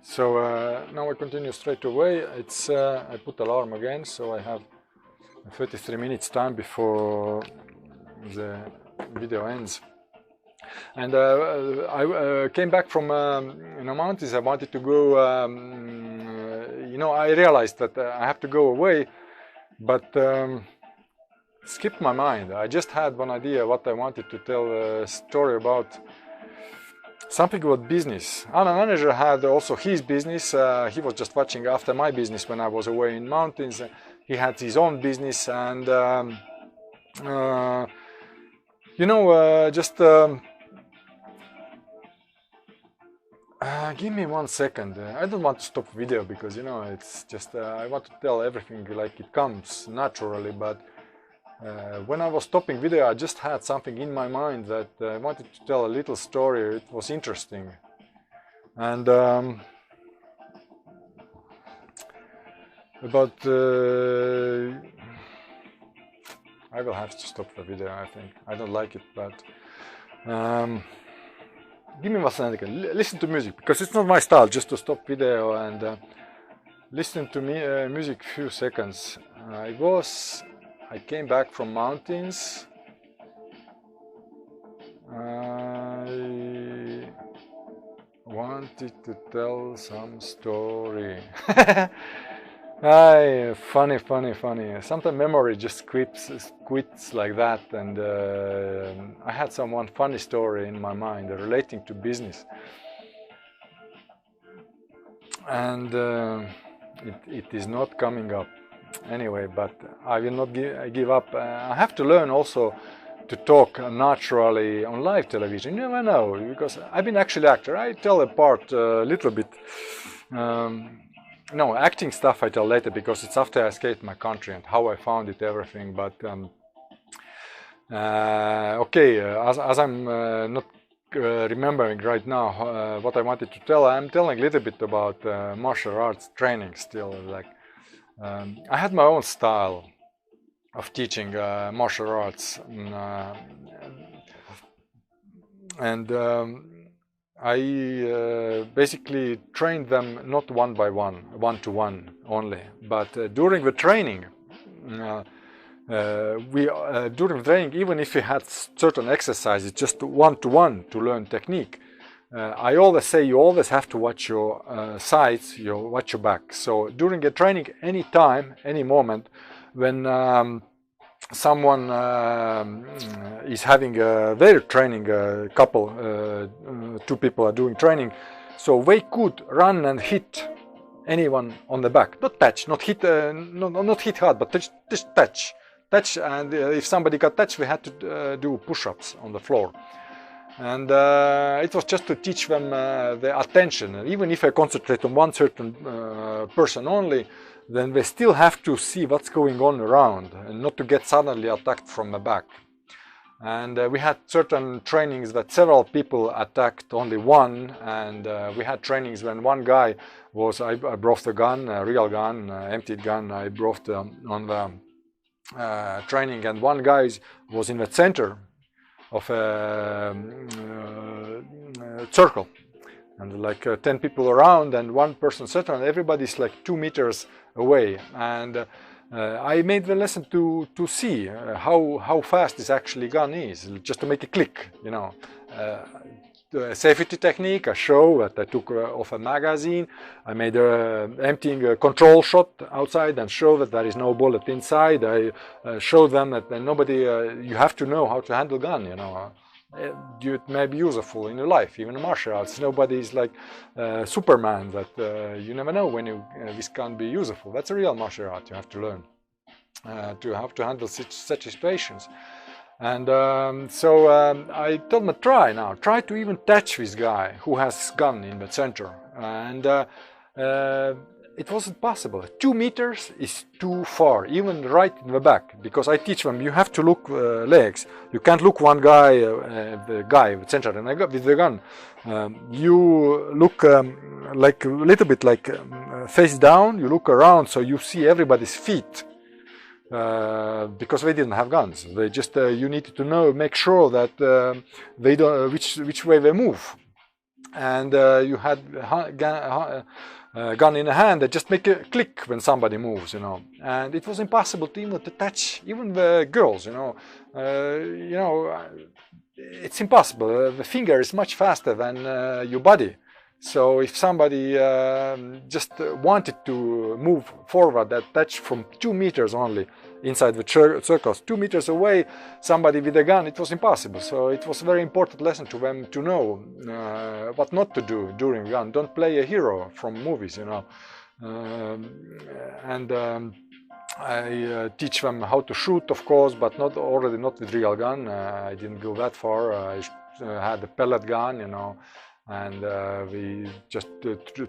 So now I continue straight away. It's I put alarm again, so I have 33 minutes time before the video ends. And I came back from mountains. I wanted to go. I realized that I have to go away, but skipped my mind. I just had one idea what I wanted to tell a story about. Something about business. Anna manager had also his business. He was just watching after my business when I was away in mountains. He had his own business, and give me 1 second. I don't want to stop video because it's just I want to tell everything like it comes naturally, but when I was stopping video, I just had something in my mind that I wanted to tell a little story. It was interesting, and about I will have to stop the video. I think I don't like it, but give me 1 second. Listen to music because it's not my style just to stop video and listen to me music few seconds. I came back from mountains. I wanted to tell some story. Funny. Sometimes memory just quits like that, and I had one funny story in my mind relating to business, and it is not coming up. Anyway, but I will not give up. I have to learn also to talk naturally on live television. You never know, because I've been actually actor. I tell a part a little bit. No, acting stuff I tell later because it's after I escaped my country and how I found it, everything. But okay, as I'm not remembering right now what I wanted to tell, I'm telling a little bit about martial arts training still. Like. I had my own style of teaching martial arts, and I basically trained them not one by one, one-to-one only, but during the training, during the training, even if we had certain exercises, just one-to-one to learn technique. I always say you always have to watch your sides, watch your back. So during a training, any time, any moment, when someone is having their training, couple, 2 people are doing training, so they could run and hit anyone on the back, not touch, not hit, not hit hard, but just touch, and if somebody got touched, we had to do push-ups on the floor. And it was just to teach them the attention. Even if I concentrate on one certain person only, then they still have to see what's going on around and not to get suddenly attacked from the back. And we had certain trainings that several people attacked only one, and we had trainings when one guy was, I brought the gun, a real gun, emptied gun, I brought on the training, and one guy was in the center of a circle, and like 10 people around and one person center, and everybody's like 2 meters away. And I made the lesson to see how fast this actually gun is, just to make it click, The safety technique, a show that I took off a magazine. I made emptying a control shot outside and show that there is no bullet inside. I showed them that nobody, you have to know how to handle gun, It may be useful in your life, even in martial arts. Nobody is like Superman that you never know when this can be useful. That's a real martial art. You have to learn to have to handle such situations. And I told him, try to even touch this guy who has gun in the center. And it wasn't possible. 2 meters is too far, even right in the back, because I teach them you have to look legs. You can't look one guy, the guy in the center, and I got with the gun. You look like a little bit like face down. You look around so you see everybody's feet. Because they didn't have guns, they just you needed to make sure that they don't which way they move, and you had gun in a hand that just make a click when somebody moves, you know, and it was impossible to even to touch even the girls, you know. It's impossible. The finger is much faster than your body. So if somebody just wanted to move forward, that touch from 2 meters only inside the circles, 2 meters away, somebody with a gun, it was impossible. So it was a very important lesson to them to know what not to do during gun. Don't play a hero from movies, you know. I teach them how to shoot, of course, but not with real gun. I didn't go that far. I had a pellet gun, you know, and we just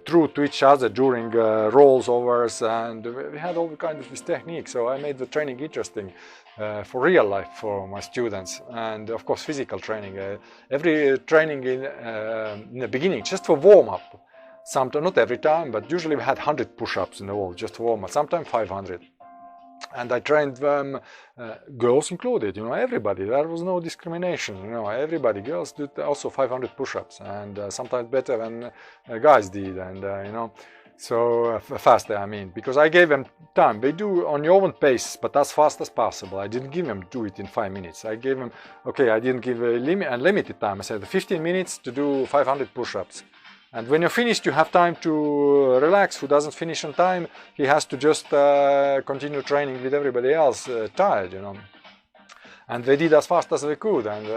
threw to each other during rolls overs, and we had all kinds of this technique. So I made the training interesting for real life for my students, and of course physical training. Every training in the beginning, just for warm up. Sometimes, not every time, but usually we had 100 push-ups in the wall, just for warm up. Sometimes 500. And I trained them, girls included, you know, everybody. There was no discrimination, you know, everybody. Girls did also 500 push-ups, and sometimes better than guys did, and you know, so faster, I mean, because I gave them time. They do on your own pace, but as fast as possible. I didn't give them do it in 5 minutes. I gave them, okay, I didn't give a unlimited time. I said 15 minutes to do 500 push-ups. And when you're finished, you have time to relax. Who doesn't finish on time, he has to just continue training with everybody else, tired, you know. And they did as fast as they could. And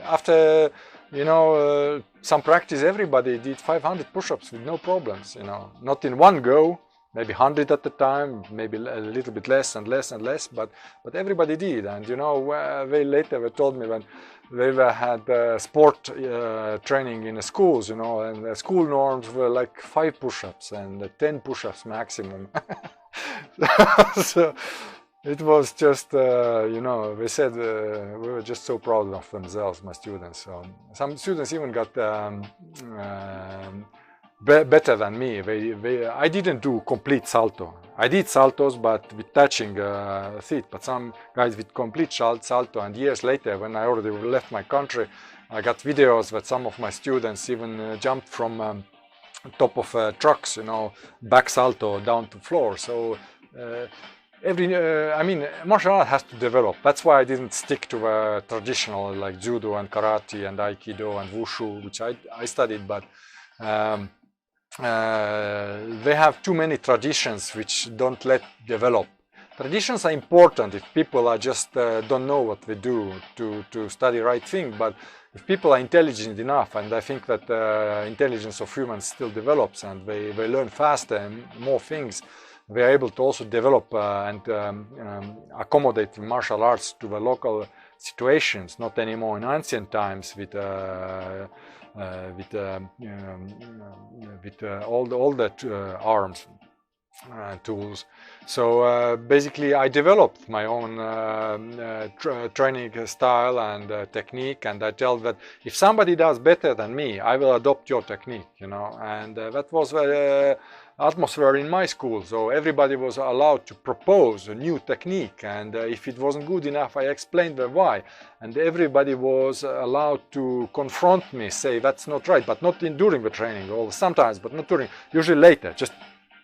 after, you know, some practice, everybody did 500 push-ups with no problems, you know. Not in one go, maybe 100 at a time, maybe a little bit less and less and less, but everybody did. And, you know, way later they told me when they had sport training in the schools, you know, and the school norms were like 5 push-ups and 10 push-ups maximum. So it was just, you know, they said we were just so proud of themselves, my students. So some students even got better than me. I didn't do complete salto. I did saltos, but with touching feet. But some guys with complete salto. And years later, when I already left my country, I got videos that some of my students even jumped from top of trucks, you know, back salto down to floor. So I mean, martial art has to develop. That's why I didn't stick to traditional like judo and karate and aikido and wushu, which I studied, but they have too many traditions which don't let develop. Traditions are important if people are just don't know what they do to study right thing, but if people are intelligent enough, and I think that intelligence of humans still develops and they learn faster and more things, they are able to also develop and accommodate martial arts to the local situations, not anymore in ancient times with all the arms tools. So basically I developed my own training style and technique, and I tell that if somebody does better than me, I will adopt your technique, you know. And that was the atmosphere in my school. So everybody was allowed to propose a new technique, and if it wasn't good enough, I explained the why. And everybody was allowed to confront me, say that's not right, but not during the training, or sometimes, but not during, usually later. Just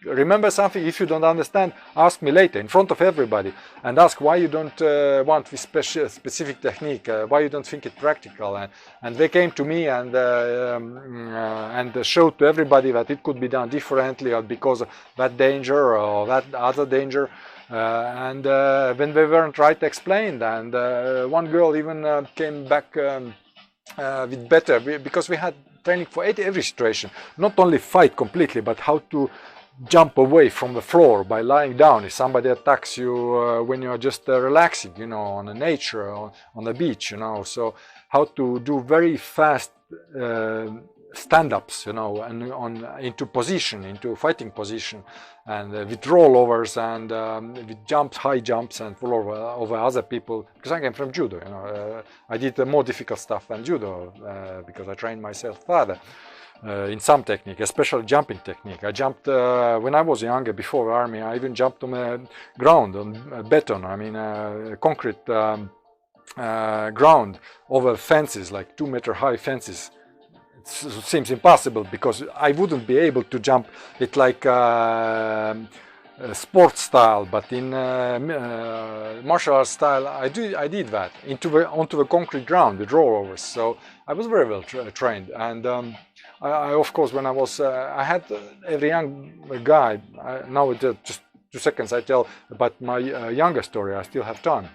remember something. If you don't understand, ask me later in front of everybody, and ask why you don't want this specific technique, why you don't think it practical. And they came to me and showed to everybody that it could be done differently, or because of that danger or that other danger. And when they weren't right explained, and one girl even came back with better, because we had training for every situation, not only fight completely, but how to jump away from the floor by lying down if somebody attacks you when you're just relaxing, you know, on the nature or on the beach, you know. So how to do very fast stand-ups, you know, and into position, into fighting position, and with rollovers and with jumps, high jumps, and full over other people. Because I came from judo, you know, I did more difficult stuff than judo because I trained myself further. In some technique, especially jumping technique. I jumped when I was younger, before the army. I even jumped on the ground, on beton. I mean, concrete ground over fences, like 2 meter high fences, seems impossible because I wouldn't be able to jump it like sports style, but in martial arts style, I did that onto the concrete ground with rollovers. So I was very well trained, and I of course when I was I had every young guy. Now just 2 seconds I tell about my younger story. I still have time.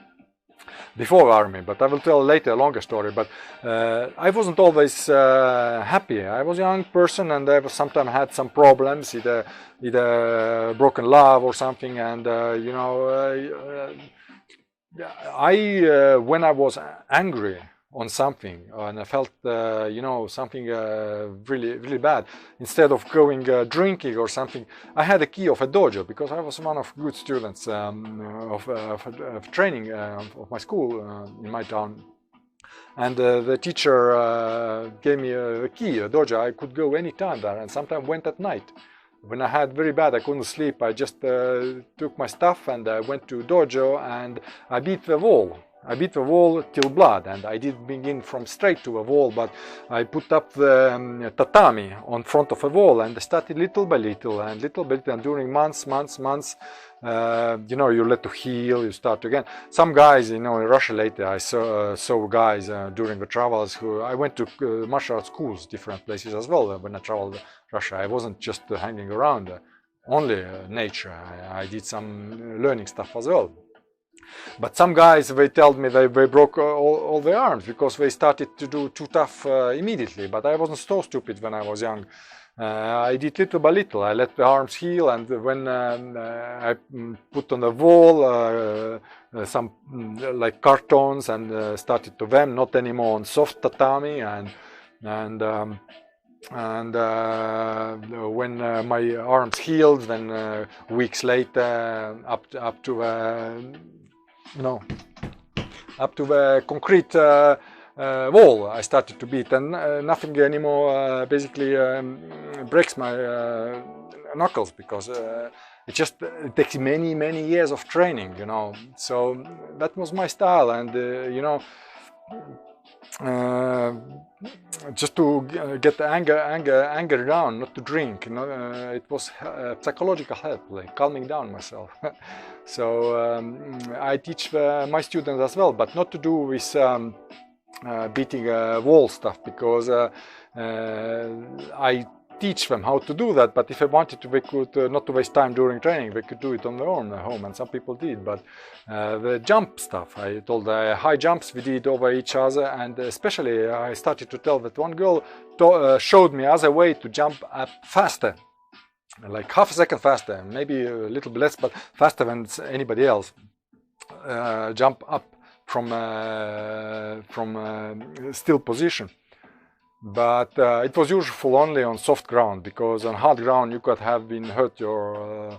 Before army, but I will tell later a longer story. But I wasn't always happy. I was a young person, and I sometimes had some problems, either broken love or something. And you know, when I was angry on something and I felt you know, something really bad, instead of going drinking or something, I had a key of a dojo because I was one of good students of training of my school in my town, and the teacher gave me a key, a dojo. I could go anytime there, and sometimes went at night. When I had very bad, I couldn't sleep, I just took my stuff and I went to dojo and I beat the wall. I beat the wall till blood, and I didn't begin from straight to a wall, but I put up the tatami on front of a wall and started little by little, and during months, you know, you let to heal, you start again. Some guys, you know, in Russia later, I saw guys during the travels who, I went to martial arts schools, different places as well when I traveled Russia. I wasn't just hanging around only nature, I did some learning stuff as well. But some guys, they told me they broke all their arms because they started to do too tough immediately. But I wasn't so stupid when I was young. I did little by little. I let the arms heal, and when I put on the wall some like cartons and started to them, not anymore on soft tatami, and when my arms healed, then weeks later, up to you know, up to the concrete wall, I started to beat, and nothing anymore basically breaks my knuckles, because it takes many years of training, you know. So that was my style, and you know, just to get the anger down, not to drink, you know, it was psychological help, like calming down myself. So I teach my students as well, but not to do with beating wall stuff, because I teach them how to do that, but if I wanted to, they could not to waste time during training, they could do it on their own at home, and some people did. But the jump stuff, I told high jumps we did over each other, and especially I started to tell that one girl showed me as a way to jump up faster, like half a second faster, maybe a little bit less, but faster than anybody else. Jump up from still position. But it was useful only on soft ground, because on hard ground you could have been hurt your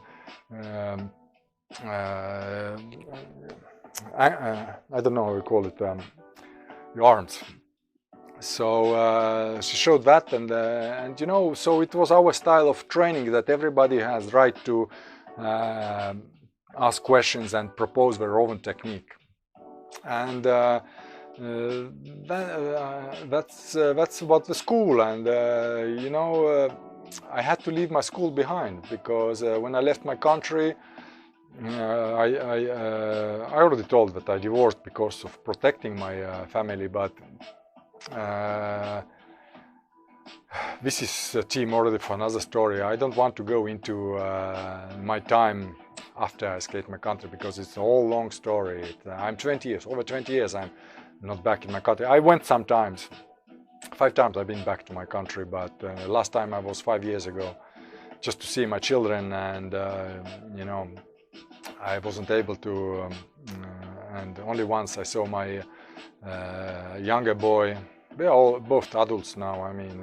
I don't know how you call it, your arms. So she showed that, and you know, so it was our style of training that everybody has right to ask questions and propose their own technique, and that's about the school. And you know, I had to leave my school behind, because when I left my country, I already told that I divorced because of protecting my family, but this is a theme already for another story. I don't want to go into my time after I escaped my country, because it's a whole long story. I'm 20 years, over 20 years I'm not back in my country. I went sometimes, 5 times I've been back to my country, but last time I was 5 years ago, just to see my children, and you know, I wasn't able to, and only once I saw my younger boy. They're all both adults now. I mean,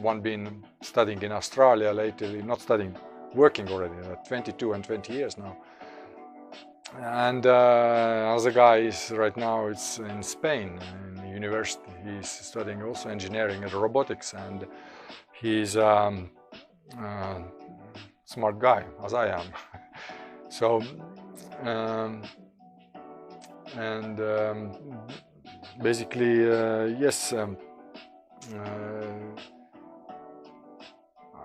one been studying in Australia lately, not studying, working already, 22 and 20 years now. And other guy is right now, it's in Spain, in university. He's studying also engineering and robotics, and he's smart guy, as I am. So, basically, yes,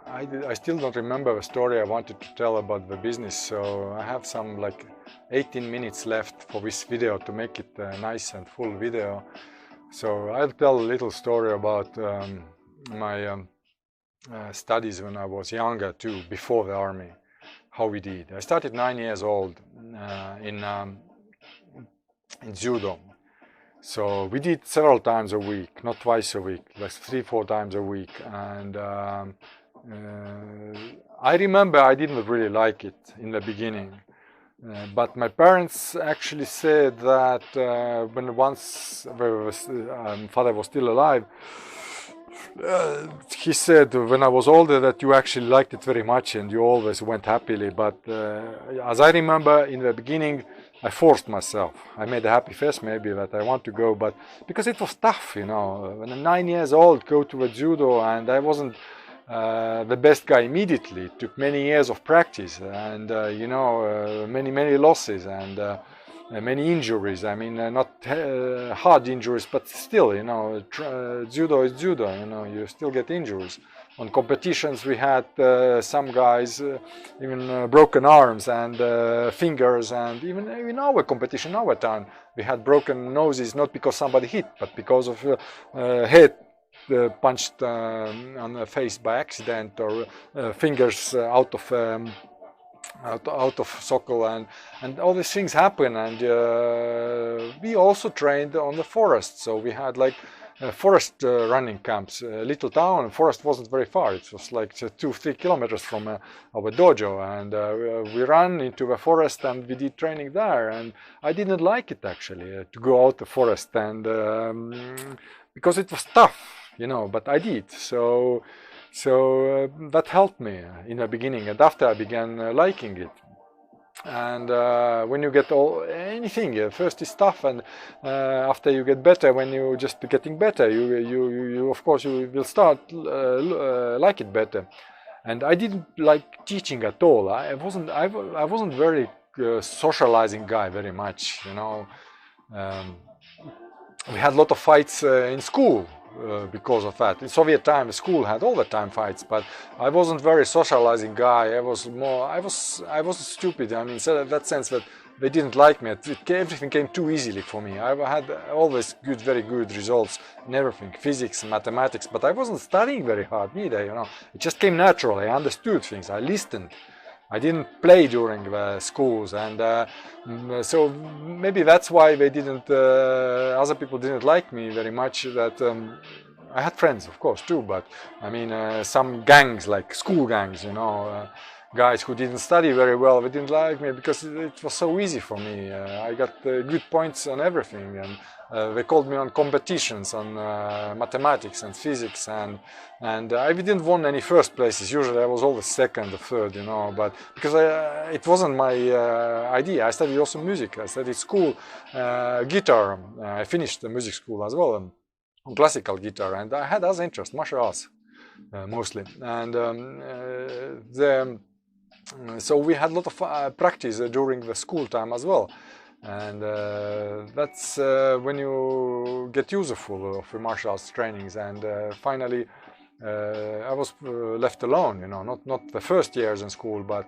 I still don't remember the story I wanted to tell about the business, so I have some like 18 minutes left for this video to make it a nice and full video. So I'll tell a little story about my studies when I was younger too, before the army, how we did. I started 9 years old in judo. So we did several times a week, not twice a week, like 3-4 times a week. And I remember I didn't really like it in the beginning. But my parents actually said that when once father was still alive, he said when I was older that you actually liked it very much and you always went happily. But as I remember in the beginning, I forced myself. I made a happy face maybe that I want to go, but because it was tough, you know. When I'm 9 years old, go to a judo, and I wasn't the best guy immediately. It took many years of practice and many losses and many injuries. I mean, not hard injuries, but still, you know, judo is judo. You know, you still get injuries. On competitions, we had some guys even broken arms and fingers, and even in our competition, our time, we had broken noses not because somebody hit, but because of head punched on the face by accident, or fingers out of socle, and all these things happen. And we also trained on the forest, so we had like forest running camps. Little town, forest wasn't very far. It was like 2-3 kilometers from our dojo, and we ran into the forest and we did training there. And I didn't like it actually to go out the forest, and because it was tough, you know. But I did. So that helped me in the beginning, and after I began liking it. And when you get anything, first is tough, and after you get better, when you just getting better, you of course you will start like it better. And I didn't like teaching at all. I wasn't very socializing guy very much, you know. We had a lot of fights in school. Because of that. In Soviet time, school had all the time fights, but I wasn't very socializing guy. I was stupid. I mean, so in that sense that they didn't like me. Everything came too easily for me. I had always very good results in everything, physics, mathematics, but I wasn't studying very hard either, you know. It just came naturally. I understood things. I listened. I didn't play during the schools, and so maybe that's why they didn't. Other people didn't like me very much. That I had friends, of course, too, but I mean, some gangs, like school gangs, you know, guys who didn't study very well, they didn't like me because it was so easy for me. I got good points on everything, and they called me on competitions on mathematics and physics, and I didn't win any first places. Usually I was always second or third, you know, but because it wasn't my idea. I studied also music. I studied school guitar. I finished the music school as well, on classical guitar, and I had other interests, martial arts mostly, and so we had a lot of practice during the school time as well. And that's when you get useful of the martial arts trainings. And finally I was left alone, you know, not the first years in school, but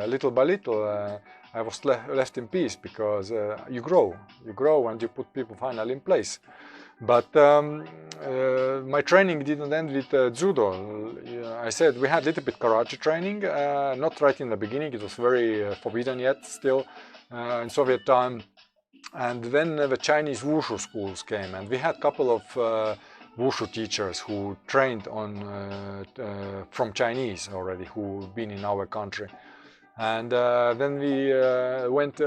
little by little I was left in peace, because you grow and you put people finally in place. But my training didn't end with judo. I said we had a little bit karate training, not right in the beginning. It was very forbidden yet still in Soviet time. And then the Chinese wushu schools came, and we had a couple of wushu teachers who trained on from Chinese already, who've been in our country. And then we went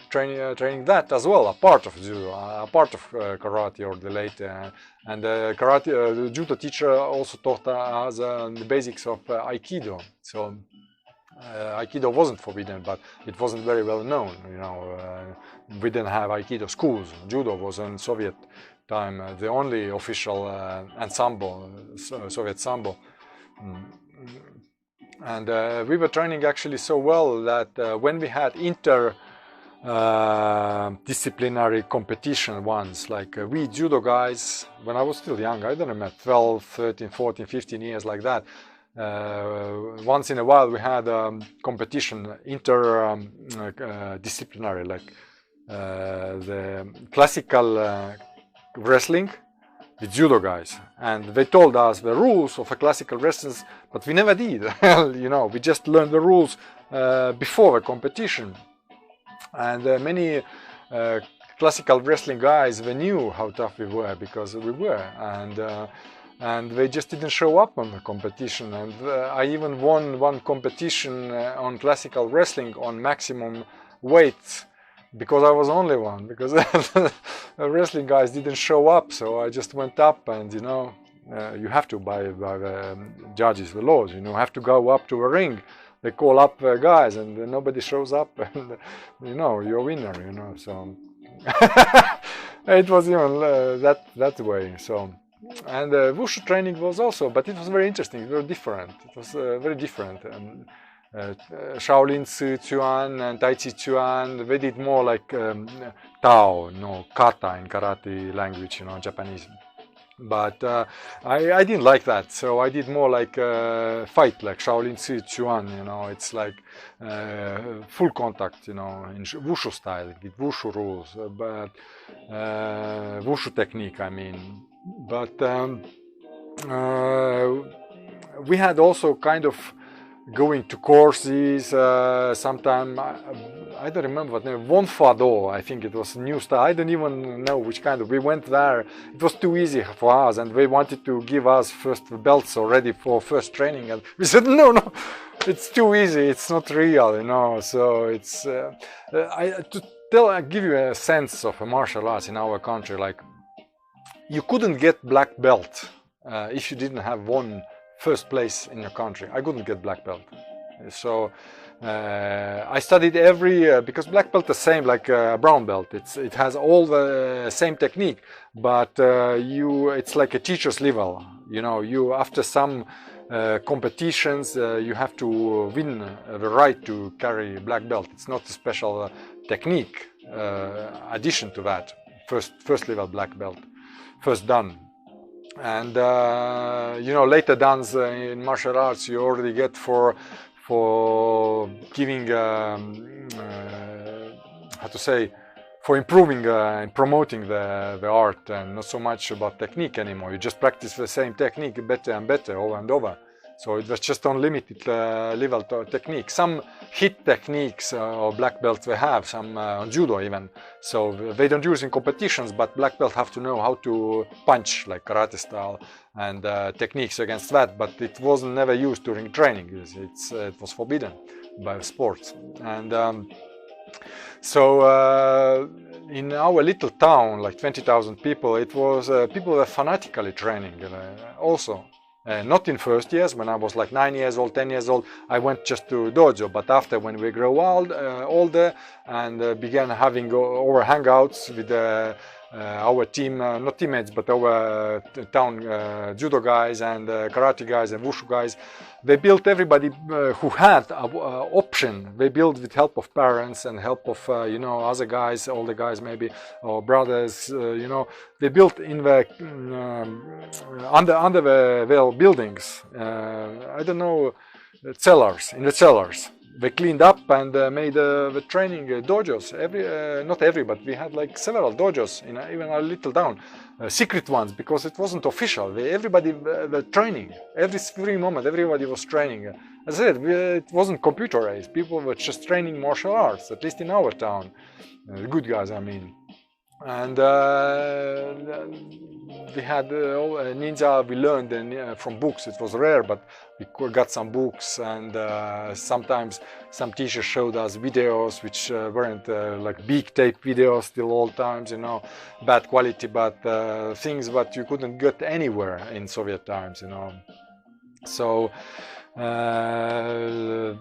training that as well, a part of judo, a part of karate or the later. And the judo teacher also taught us the basics of aikido. So aikido wasn't forbidden, but it wasn't very well known. You know, we didn't have aikido schools. Judo was in Soviet time the only official and sambo, Soviet sambo. And we were training actually so well that when we had inter disciplinary competition once. Like we judo guys, when I was still young, I don't know, 12, 13, 14, 15 years, like that. Once in a while we had competition, disciplinary, like the classical wrestling with judo guys, and they told us the rules of a classical wrestling, but we never did. You know, we just learned the rules before the competition, and many classical wrestling guys, they knew how tough we were, because we were, and they just didn't show up on the competition. And I even won one competition on classical wrestling on maximum weight, because I was only one, because the wrestling guys didn't show up. So I just went up, and you know, you have to, by the judges, the laws, you know, have to go up to a ring. They call up guys, and nobody shows up, and you know, you're a winner, you know. So it was even that way. So, and wushu training was also, but it was very interesting, very different. It was very different. Shaolin Tzuan and Tai Chi Chuan, they did more like Tao, no, kata in karate language, you know, Japanese. But I didn't like that, so I did more like fight, like Shaolin Chuan, you know. It's like full contact, you know, in wushu style, with wushu rules, but wushu technique, I mean. But we had also kind of going to courses sometime. I don't remember what name. Won Fa Do, I think it was a new style. I don't even know which kind of. We went there. It was too easy for us, and they wanted to give us first belts already for first training, and we said no, it's too easy. It's not real, you know. So it's give you a sense of a martial arts in our country. Like, you couldn't get black belt if you didn't have won first place in your country. I couldn't get black belt. So I studied every because black belt the same like brown belt. It has all the same technique, but it's like a teacher's level. You know, you after some competitions you have to win the right to carry black belt. It's not a special technique addition to that. First level black belt, first dan. And you know, later dans in martial arts you already get for giving how to say, for improving and promoting the art, and not so much about technique anymore. You just practice the same technique better and better over and over. So it was just unlimited level technique. Some hit techniques or black belts they have, some on judo even. So they don't use in competitions, but black belt have to know how to punch like karate style and techniques against that. But it was never used during training. It was forbidden by sports. And so in our little town, like 20,000 people, it was people were fanatically training also. Not in first years, when I was like 9 years old, 10 years old, I went just to dojo. But after, when we grow older and began having our hangouts with our team, not teammates, but our town judo guys and karate guys and wushu guys, they built everybody who had an option. They built with help of parents and help of you know, other guys, older guys maybe, or brothers. You know, they built in the under the buildings. I don't know, cellars, in the cellars. They cleaned up and made the training dojos. Not every, but we had like several dojos in even our little town. Secret ones, because it wasn't official. Everybody were training. Every free moment, everybody was training. As I said, it wasn't computerized. People were just training martial arts, at least in our town. Good guys, I mean. And we had ninja. We learned from books. It was rare, but we got some books, and sometimes some teachers showed us videos which weren't like big tape videos still all times, you know, bad quality, but things that you couldn't get anywhere in Soviet times, you know. So the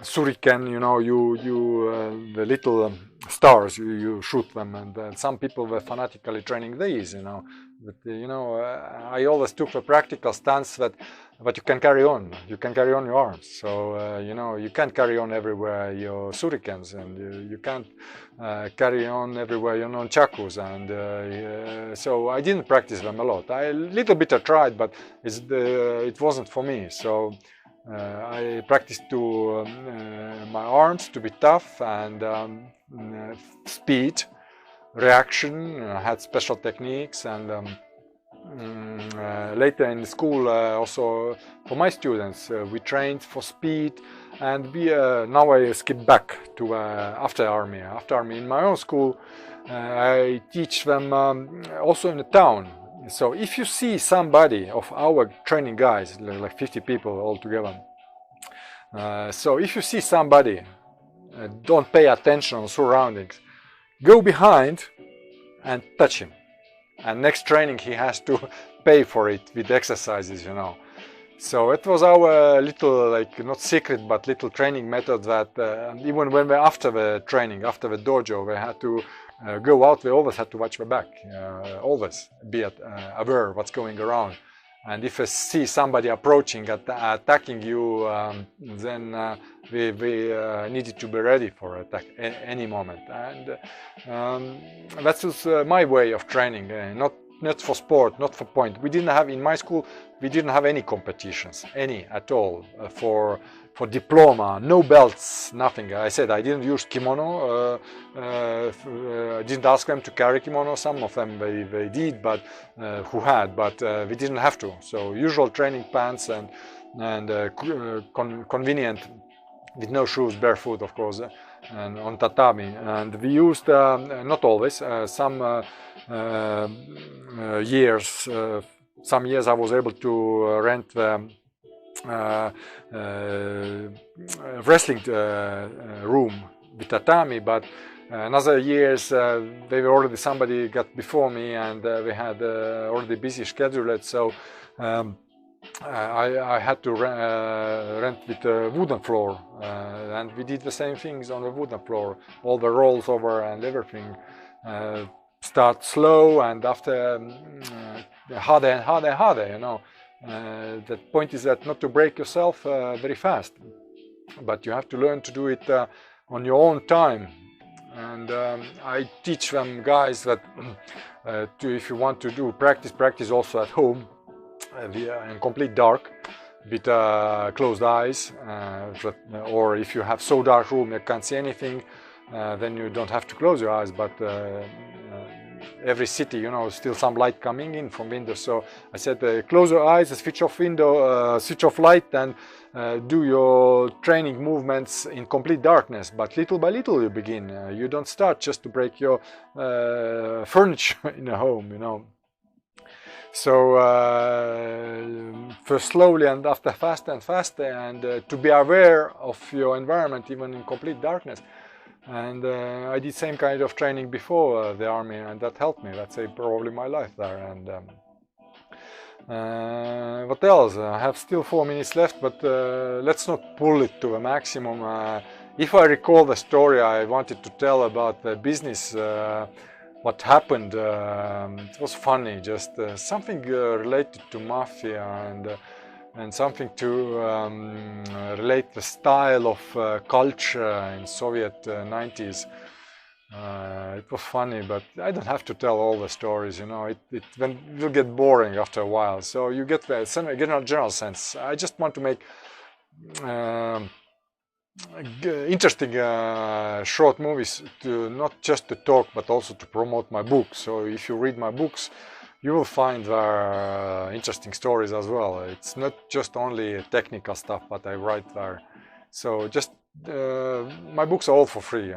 shuriken, you know, the little stars, you shoot them, and some people were fanatically training these, you know. But you know, I always took the practical stance that but you can carry on. You can carry on your arms. So you can't carry on everywhere your shurikens, and you can't carry on everywhere your nunchakus. And so I didn't practice them a lot. A little bit I tried, but it wasn't for me. So I practiced to my arms to be tough, and speed, reaction. I had special techniques, and later in school also for my students we trained for speed, and now I skip back to after army in my own school. I teach them also in the town. So if you see somebody of our training guys, like 50 people all together, so if you see somebody, don't pay attention on surroundings, go behind and touch him, and next training he has to pay for it with exercises, So it was our little, like, not secret, but little training method that even when after the training, after the dojo, we had to go out, we always had to watch the back, always be aware what's going around. And if I see somebody approaching, attacking you, then we needed to be ready for attack any moment. And that was my way of training, not for sport, not for point. We didn't have, in my school, we didn't have any competitions, any at all, for diploma, no belts, nothing. I said I didn't use kimono, I didn't ask them to carry kimono. Some of them they did, but we didn't have to. So usual training pants and convenient, with no shoes, barefoot of course, and on tatami. And we used, not always, some years, some years I was able to rent the wrestling room with tatami, but another years they were already, somebody got before me, and we had already busy scheduled, so I had to rent with a wooden floor, and we did the same things on the wooden floor, all the rolls over and everything. Start slow, and after harder and harder and harder, the point is that not to break yourself very fast, but you have to learn to do it on your own time. And I teach them guys that if you want to do practice also at home, in complete dark, with closed eyes, or if you have so dark room you can't see anything, then you don't have to close your eyes, but every city, still some light coming in from windows. So I said, close your eyes, switch off window, switch off light, and do your training movements in complete darkness. But little by little you begin. You don't start just to break your furniture in a home, So first slowly, and after faster and faster, and to be aware of your environment even in complete darkness. And I did same kind of training before the army, and that helped me. That saved probably my life there. And what else? I have still 4 minutes left, but let's not pull it to a maximum. If I recall the story I wanted to tell about the business, what happened, it was funny, just something related to mafia, and something to relate the style of culture in Soviet 90s. It was funny, but I don't have to tell all the stories, it will get boring after a while. So you get the general sense. I just want to make interesting short movies, to not just to talk, but also to promote my books. So if you read my books, you will find there interesting stories as well. It's not just only technical stuff, but I write there. So just my books are all for free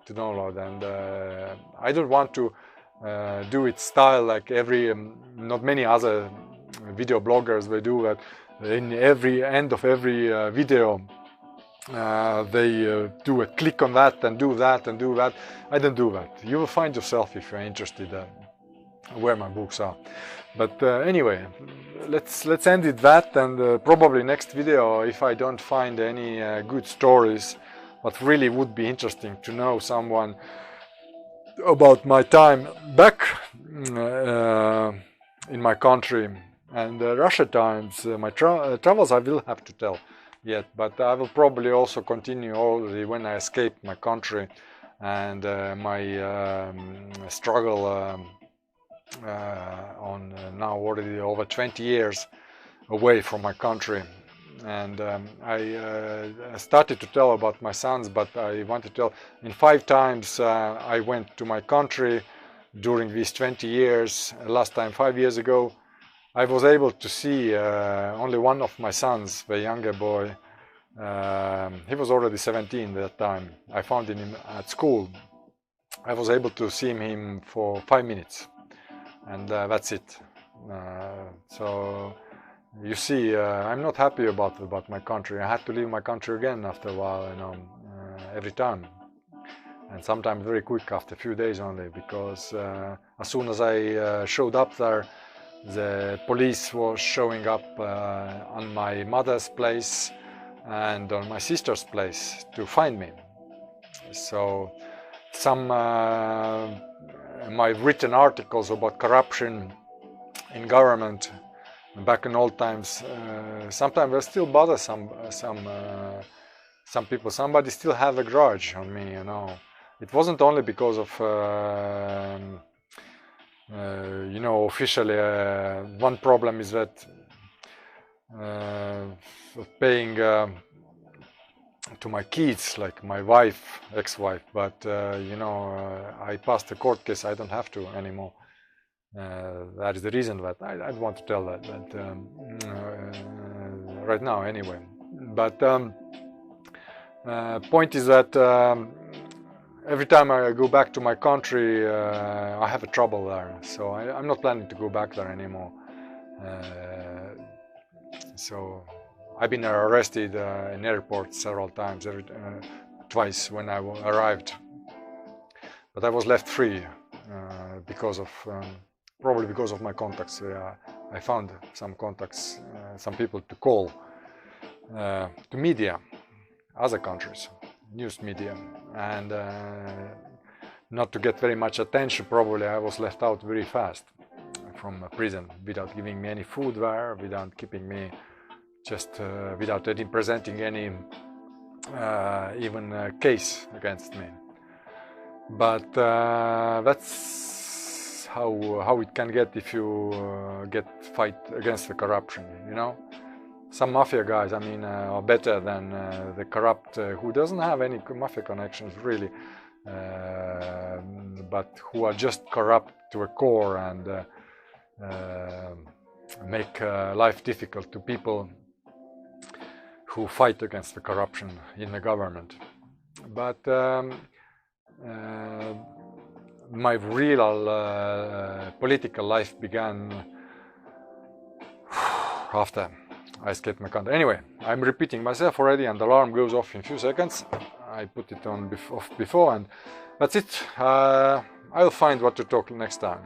to download, and I don't want to do it style like not many other video bloggers. They do that in every end of every video. They do a click on that and do that and do that. I don't do that. You will find yourself if you're interested where my books are. But anyway, let's end it that, and probably next video, if I don't find any good stories, but really would be interesting to know someone about my time back in my country, And Russia times, my travels I will have to tell yet, but I will probably also continue already when I escape my country and my struggle on now already over 20 years away from my country. And I started to tell about my sons, but I want to tell in 5 times I went to my country during these 20 years. Last time 5 years ago, I was able to see only one of my sons, the younger boy. He was already 17 at that time. I found him at school. I was able to see him for 5 minutes, and that's it. So you see, I'm not happy about my country. I had to leave my country again after a while, you know, every time, and sometimes very quick, after a few days only, because as soon as I showed up there, the police was showing up on my mother's place and on my sister's place to find me. So some my written articles about corruption in government back in old times, sometimes they still bother some people. Somebody still have a grudge on me, you know. It wasn't only because of you know, officially one problem is that paying to my kids, like my wife, ex-wife, but you know, I passed the court case. I don't have to anymore. That is the reason that I don't want to tell that right now anyway. But point is that every time I go back to my country, I have a trouble there. So I'm not planning to go back there anymore. So I've been arrested in airport several times, twice when I arrived. But I was left free because of probably because of my contacts. I found some contacts, some people to call to media, other countries, news media, and not to get very much attention. Probably I was left out very fast from prison without giving me any food there, without keeping me, just without presenting any even case against me. But that's how it can get if you fight against the corruption, you know. Some mafia guys, I mean, are better than the corrupt who doesn't have any mafia connections really, but who are just corrupt to a core and make life difficult to people who fight against the corruption in the government. But my real political life began after I escaped my country. Anyway, I'm repeating myself already, and the alarm goes off in a few seconds. I put it on off before, and that's it. I'll find what to talk next time.